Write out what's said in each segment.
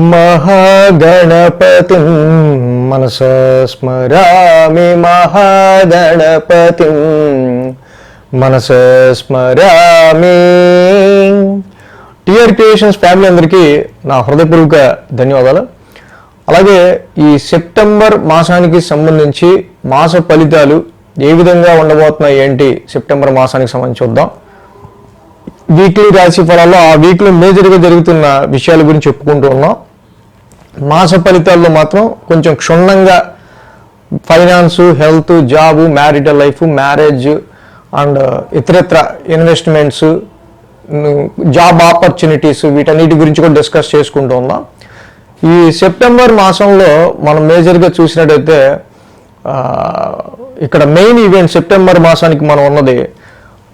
महागणपतिं मनसा स्मरामि महागणपतिं మనసా స్మరామి. TR creations family అందరికీ నా హృదయపూర్వక ధన్యవాదాలు. అలాగే ఈ సెప్టెంబర్ మాసానికి సంబంధించి మాస ఫలితాలు ఏ విధంగా ఉండబోతున్నాయి ఏంటి సెప్టెంబర్ మాసానికి సంబంధించి చూద్దాం. వీక్లీ రాశి ఫలాల్లో ఆ వీక్లో మేజర్గా జరుగుతున్న విషయాల గురించి చెప్పుకుంటూ ఉన్నాం. మాస ఫలితాల్లో మాత్రం కొంచెం క్షుణ్ణంగా finance, health, job, marital life, marriage and ఇతరత్ర ఇన్వెస్ట్మెంట్స్, జాబ్ ఆపర్చునిటీస్, వీటన్నిటి గురించి కూడా డిస్కస్ చేసుకుంటూ ఉన్నాం. ఈ సెప్టెంబర్ మాసంలో మనం మేజర్గా చూసినట్టయితే ఇక్కడ మెయిన్ ఈవెంట్ సెప్టెంబర్ మాసానికి మనం ఉన్నది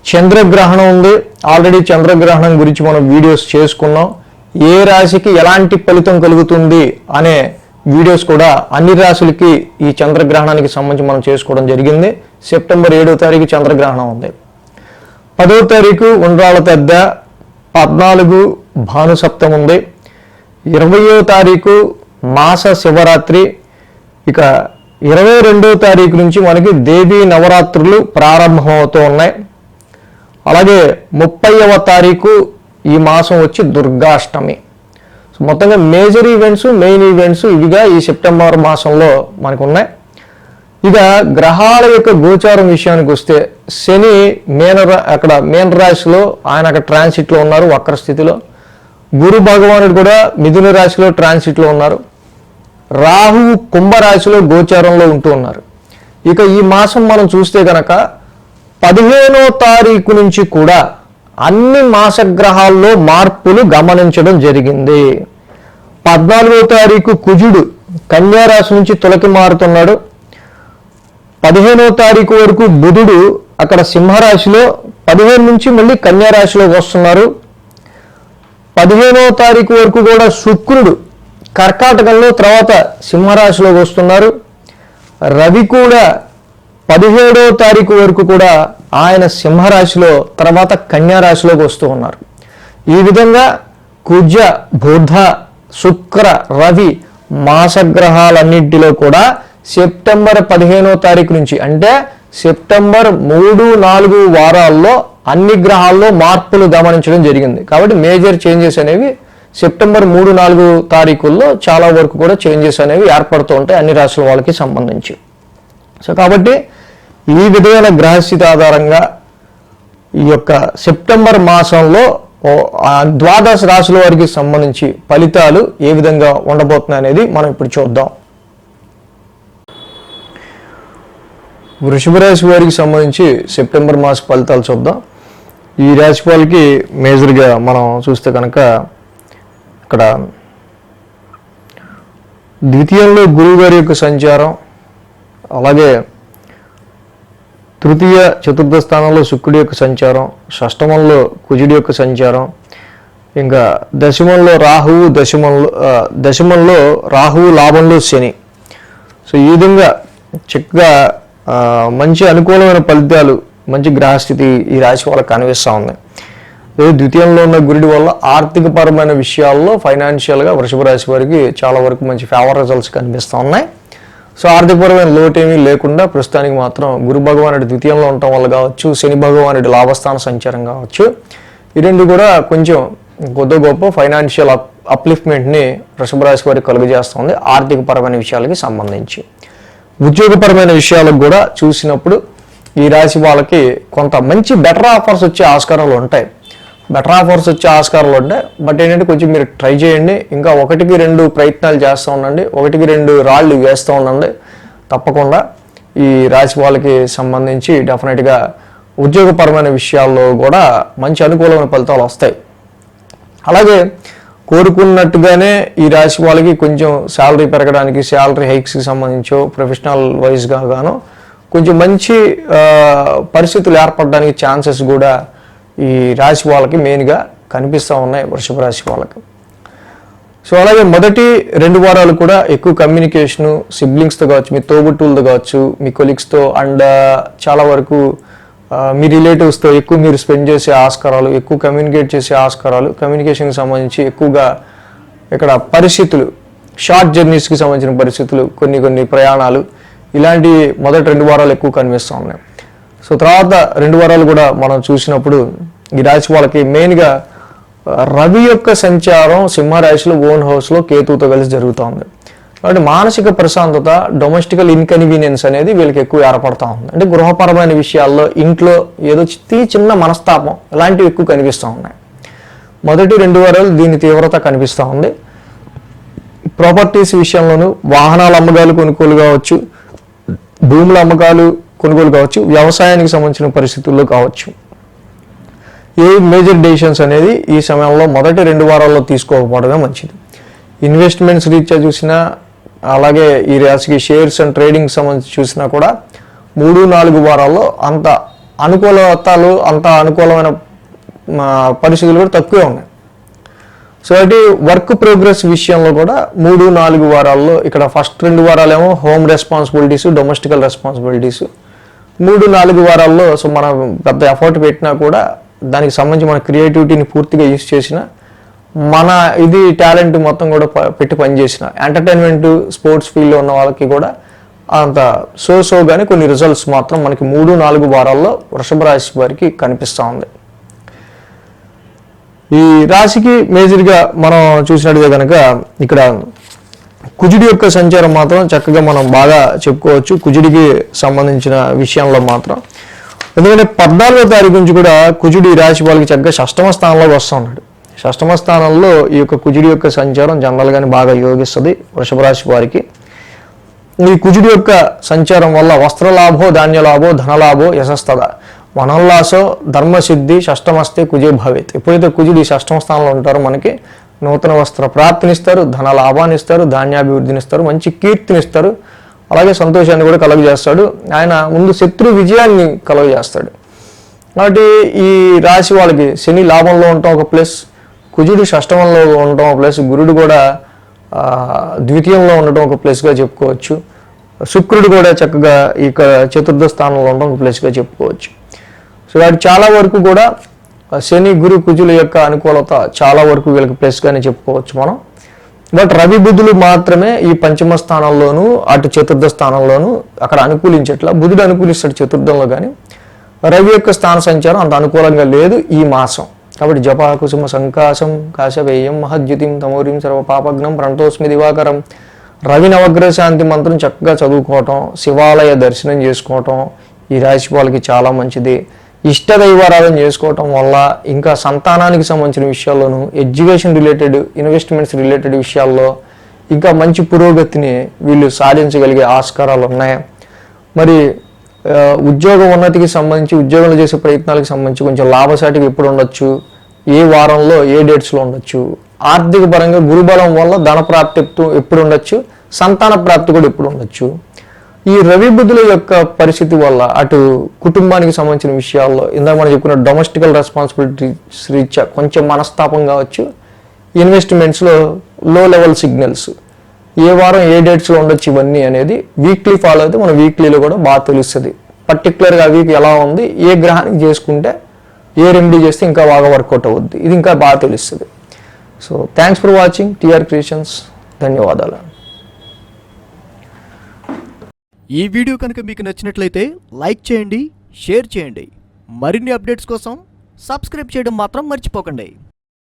చంద్రగ్రహణం ఉంది. ఆల్రెడీ చంద్రగ్రహణం గురించి మనం వీడియోస్ చేసుకున్నాం. ఏ రాశికి ఎలాంటి ఫలితం కలుగుతుంది అనే వీడియోస్ కూడా అన్ని రాశులకి ఈ చంద్రగ్రహణానికి సంబంధించి మనం చేసుకోవడం జరిగింది. సెప్టెంబర్ 7వ తారీఖు చంద్రగ్రహణం ఉంది. 10వ తారీఖు ఉండ్రాళ్ళ పెద్ద, 14 భానుసప్తం ఉంది. 20వ తారీఖు మాస శివరాత్రి. ఇక 22వ తారీఖు నుంచి మనకి దేవీ నవరాత్రులు ప్రారంభమవుతూ ఉన్నాయి. అలాగే 30వ తారీఖు ఈ మాసం వచ్చి దుర్గాష్టమి. సో మొత్తంగా మేజర్ ఈవెంట్స్, మెయిన్ ఈవెంట్స్ ఇవిగా ఈ సెప్టెంబర్ మాసంలో మనకు ఉన్నాయి. ఇక గ్రహాల యొక్క గోచారం విషయానికి వస్తే శని అక్కడ మీన రాశిలో ఆయన అక్కడ ట్రాన్సిట్లో ఉన్నారు, వక్ర స్థితిలో. గురు భగవానుడు కూడా మిథున రాశిలో ట్రాన్సిట్లో ఉన్నారు. రాహువు కుంభరాశిలో గోచారంలో ఉంటూ ఉన్నారు. ఇక ఈ మాసం మనం చూస్తే కనుక 15వ తారీఖు నుంచి కూడా అన్ని మాసగ్రహాల్లో మార్పులు గమనించడం జరిగింది. 14వ తారీఖు కుజుడు కన్యా రాశి నుంచి తులకి మారుతున్నాడు. 15వ తారీఖు వరకు బుధుడు అక్కడ సింహరాశిలో, 15 నుంచి మళ్ళీ కన్యా రాశిలోకి వస్తున్నారు. 15వ తారీఖు వరకు కూడా శుక్రుడు కర్కాటకంలో, తర్వాత సింహరాశిలోకి వస్తున్నారు. రవి కూడా 17వ తారీఖు వరకు కూడా ఆయన సింహరాశిలో, తర్వాత కన్యా రాశిలోకి వస్తూ ఉన్నారు. ఈ విధంగా కుజ, బుధ, శుక్ర, రవి మాసగ్రహాలన్నింటిలో కూడా సెప్టెంబర్ 15వ తారీఖు నుంచి, అంటే సెప్టెంబర్ 3-4 వారాల్లో అన్ని గ్రహాల్లో మార్పులు గమనించడం జరిగింది. కాబట్టి మేజర్ చేంజెస్ అనేవి సెప్టెంబర్ 3-4 తారీఖుల్లో చాలా వరకు కూడా చేంజెస్ అనేవి ఏర్పడుతూ ఉంటాయి అన్ని రాశుల వాళ్ళకి సంబంధించి. సో కాబట్టి ఈ విధమైన గ్రహస్థితి ఆధారంగా ఈ యొక్క సెప్టెంబర్ మాసంలో ద్వాదశ రాశుల వారికి సంబంధించి ఫలితాలు ఏ విధంగా ఉండబోతున్నాయి అనేది మనం ఇప్పుడు చూద్దాం. వృషభ రాశి వారికి సంబంధించి సెప్టెంబర్ మాస ఫలితాలు చూద్దాం. ఈ రాశి వాళ్ళకి మేజర్గా మనం చూస్తే కనుక ఇక్కడ ద్వితీయంలో గురువు గారి యొక్క సంచారం, అలాగే తృతీయ చతుర్థ స్థానంలో శుక్రుడి యొక్క సంచారం, షష్టమంలో కుజుడి యొక్క సంచారం, ఇంకా దశమంలో రాహువు, దశమంలో రాహువు, లాభంలో శని. సో ఈ విధంగా చక్కగా మంచి అనుకూలమైన ఫలితాలు, మంచి గ్రహస్థితి ఈ రాశి వాళ్ళకి కనిపిస్తూ ఉంది. ద్వితీయంలో ఉన్న గురుడి వల్ల ఆర్థికపరమైన విషయాల్లో ఫైనాన్షియల్గా వృషభ రాశి వారికి చాలా వరకు మంచి ఫేవర్ రిజల్ట్స్ కనిపిస్తూ ఉన్నాయి. సో ఆర్థికపరమైన లోటు ఏమీ లేకుండా ప్రస్తుతానికి మాత్రం గురు భగవానుడి ద్వితీయంలో ఉండటం వల్ల కావచ్చు, శని భగవానుడి లాభస్థాన సంచారం కావచ్చు, ఈ రెండు కూడా కొంచెం కొద్ది గొప్ప ఫైనాన్షియల్ అప్లిఫ్ట్మెంట్ని వృషభ రాశి వారికి కలుగజేస్తుంది ఆర్థికపరమైన విషయాలకి సంబంధించి. ఉద్యోగపరమైన విషయాలకు కూడా చూసినప్పుడు ఈ రాశి వాళ్ళకి కొంత మంచి బెటర్ ఆఫర్స్ వచ్చే ఆస్కారాలు ఉంటాయి. బట్ ఏంటంటే కొంచెం మీరు ట్రై చేయండి. ఇంకా 1-2 ప్రయత్నాలు చేస్తూ ఉండండి, 1-2 రాళ్ళు వేస్తూ ఉండండి. తప్పకుండా ఈ రాశి వాళ్ళకి సంబంధించి డెఫినెట్గా ఉద్యోగపరమైన విషయాల్లో కూడా మంచి అనుకూలమైన ఫలితాలు వస్తాయి. అలాగే కోరుకున్నట్టుగానే ఈ రాశి వాళ్ళకి కొంచెం శాలరీ పెరగడానికి, శాలరీ హైక్స్కి సంబంధించో, ప్రొఫెషనల్ వైజ్గా గాను కొంచెం మంచి పరిస్థితులు ఏర్పడడానికి ఛాన్సెస్ కూడా ఈ రాశి వాళ్ళకి మెయిన్గా కనిపిస్తూ ఉన్నాయి వృషభ రాశి వాళ్ళకి. సో అలాగే మొదటి 2 వారాలు కూడా ఎక్కువ కమ్యూనికేషను, సిబ్లింగ్స్తో కావచ్చు, మీ తోబుట్టువులతో కావచ్చు, మీ కొలీగ్స్తో అండ్ చాలా వరకు మీ రిలేటివ్స్తో ఎక్కువ మీరు స్పెండ్ చేసే ఆస్కారాలు, ఎక్కువ కమ్యూనికేట్ చేసే ఆస్కారాలు, కమ్యూనికేషన్కి సంబంధించి ఎక్కువగా ఇక్కడ పరిస్థితులు, షార్ట్ జర్నీస్కి సంబంధించిన పరిస్థితులు, కొన్ని ప్రయాణాలు, ఇలాంటి మొదటి 2 వారాలు ఎక్కువ కనిపిస్తూ ఉన్నాయి. సో తర్వాత 2 వారాలు కూడా మనం చూసినప్పుడు ఈ రాశి వాళ్ళకి మెయిన్గా రవి యొక్క సంచారం సింహరాశిలో ఓన్ హౌస్లో కేతువుతో కలిసి జరుగుతూ ఉంది. కాబట్టి మానసిక ప్రశాంతత, డొమెస్టికల్ ఇన్కన్వీనియన్స్ అనేది వీళ్ళకి ఎక్కువ ఏర్పడతా ఉంది. అంటే గృహపరమైన విషయాల్లో ఇంట్లో ఏదో చిన్న మనస్తాపం ఇలాంటివి ఎక్కువ కనిపిస్తూ ఉన్నాయి. మొదటి 2 వారాలు దీని తీవ్రత కనిపిస్తూ ఉంది. ప్రాపర్టీస్ విషయంలోనూ వాహనాల అమ్మకాలు కొనుగోలు కావచ్చు, భూముల అమ్మకాలు కొనుగోలు కావచ్చు, వ్యవసాయానికి సంబంధించిన పరిస్థితుల్లో కావచ్చు, ఏ మేజర్ డెసిషన్స్ అనేది ఈ సమయంలో మొదటి 2 వారాల్లో తీసుకోకపోవడమే మంచిది. ఇన్వెస్ట్మెంట్స్ రీత్యా చూసినా, అలాగే ఈ రాశికి షేర్స్ అండ్ ట్రేడింగ్ సంబంధించి చూసినా కూడా 3-4 వారాల్లో అంత అనుకూలతలు, అంత అనుకూలమైన పరిస్థితులు కూడా తక్కువే ఉన్నాయి. సో అంటే వర్క్ ప్రోగ్రెస్ విషయంలో కూడా 3-4 వారాల్లో ఇక్కడ ఫస్ట్ 2 వారాలేమో హోమ్ రెస్పాన్సిబిలిటీస్, డొమెస్టికల్ రెస్పాన్సిబిలిటీస్, 3-4 వారాల్లో సో మనం పెద్ద ఎఫర్ట్ పెట్టినా కూడా దానికి సంబంధించి మన క్రియేటివిటీని పూర్తిగా యూజ్ చేసిన, మన ఇది టాలెంట్ మొత్తం కూడా పెట్టి పనిచేసిన, ఎంటర్టైన్మెంట్ స్పోర్ట్స్ ఫీల్డ్లో ఉన్న వాళ్ళకి కూడా అంత కానీ కొన్ని రిజల్ట్స్ మాత్రం మనకి 3-4 వారాల్లో వృషభ రాశి వారికి కనిపిస్తూ ఉంది. ఈ రాశికి మేజర్గా మనం చూసినట్టుగా కనుక ఇక్కడ కుజుడి యొక్క సంచారం మాత్రం చక్కగా మనం బాగా చెప్పుకోవచ్చు. కుజుడికి సంబంధించిన విషయంలో మాత్రం ఎందుకంటే 14వ తారీఖు నుంచి కూడా కుజుడు ఈ రాశి వాళ్ళకి చక్కగా 6వ స్థానంలోకి వస్తూ ఉన్నాడు. 6వ స్థానంలో ఈ యొక్క కుజుడి యొక్క సంచారం జనరల్గానే బాగా యోగిస్తుంది వృషభ రాశి వారికి. ఈ కుజుడి యొక్క సంచారం వల్ల వస్త్రలాభో, ధాన్యలాభో, ధనలాభో, యశస్తద, వనోల్లాసో, ధర్మసిద్ధి, షష్టమస్తే కుజే భవేత్. ఎప్పుడైతే కుజుడు 6వ స్థానంలో ఉంటారో మనకి నూతన వస్త్ర ప్రాప్తినిస్తారు, ధన లాభాన్ని ఇస్తారు, ధాన్యాభివృద్ధినిస్తారు, మంచి కీర్తినిస్తారు, అలాగే సంతోషాన్ని కూడా కలుగజేస్తాడు. ఆయన ముందు శత్రు విజయాన్ని కలుగజేస్తాడు. కాబట్టి ఈ రాశి వాళ్ళకి శని లాభంలో ఉండటం ఒక ప్లస్, కుజుడు 6వ ఉండటం ఒక ప్లస్, గురుడు కూడా ద్వితీయంలో ఉండటం ఒక ప్లస్గా చెప్పుకోవచ్చు. శుక్రుడు కూడా చక్కగా ఇక 4వ స్థానంలో ఉండడం ఒక ప్లస్గా చెప్పుకోవచ్చు. సో వాటి చాలా వరకు కూడా శని, గురు, కుజుల యొక్క అనుకూలత చాలా వరకు వీళ్ళకి ప్లస్గానే చెప్పుకోవచ్చు మనం. బట్ రవి, బుధులు మాత్రమే ఈ 5వ స్థానంలోనూ అటు 4వ స్థానంలోనూ అక్కడ అనుకూలించట్లా. బుధుడు అనుకూలిస్తాడు 4థంలో, కానీ రవి యొక్క స్థాన సంచారం అంత అనుకూలంగా లేదు ఈ మాసం. కాబట్టి జపాకుసుమ సంకాశం కాశవేయం మహద్యుతిం తమోరిం సర్వ పాపగ్నం ప్రణతోస్మి దివాకరం, రవి నవగ్రహ శాంతి మంత్రం చక్కగా చదువుకోవటం, శివాలయ దర్శనం చేసుకోవటం ఈ రాశి వాళ్ళకి చాలా మంచిది. ఇష్టదైవారాధన చేసుకోవటం వల్ల ఇంకా సంతానానికి సంబంధించిన విషయాల్లోనూ, ఎడ్యుకేషన్ రిలేటెడ్, ఇన్వెస్ట్మెంట్స్ రిలేటెడ్ విషయాల్లో ఇంకా మంచి పురోగతిని వీళ్ళు సాధించగలిగే ఆస్కారాలు ఉన్నాయి. మరి ఉద్యోగ ఉన్నతికి సంబంధించి, ఉద్యోగాలు చేసే ప్రయత్నాలకు సంబంధించి కొంచెం లాభసాటిగా ఎప్పుడు ఉండొచ్చు, ఏ వారంలో ఏ డేట్స్లో ఉండొచ్చు, ఆర్థిక పరంగా గురుబలం వల్ల ధన ప్రాప్తి ఎప్పుడు ఉండొచ్చు, సంతాన ప్రాప్తి కూడా ఎప్పుడు ఉండొచ్చు. ఈ రవి బుధుల యొక్క పరిస్థితి వల్ల అటు కుటుంబానికి సంబంధించిన విషయాల్లో ఇందాక మనం చెప్పుకున్న డొమెస్టికల్ రెస్పాన్సిబిలిటీస్ రీత్యా కొంచెం మనస్తాపం కావచ్చు, ఇన్వెస్ట్మెంట్స్లో లో లెవెల్ సిగ్నల్స్, ఏ వారం ఏ డేట్స్లో ఉండొచ్చు ఇవన్నీ అనేది వీక్లీ ఫాలో అయితే మన వీక్లీలో కూడా బాగా తెలుస్తుంది. పర్టికులర్గా వీక్ ఎలా ఉంది, ఏ గ్రహానికి చేసుకుంటే ఏ రెమెడీ చేస్తే ఇంకా బాగా వర్కౌట్ అవుద్ది, ఇది ఇంకా బాగా తెలుస్తుంది. So thanks for watching TR creations. ధన్యవాదాలు. ఈ వీడియో కనుక మీకు నచ్చినట్లయితే లైక్ చేయండి, షేర్ చేయండి. మరిన్ని అప్డేట్స్ కోసం సబ్స్క్రైబ్ చేయడం మాత్రం మర్చిపోకండి.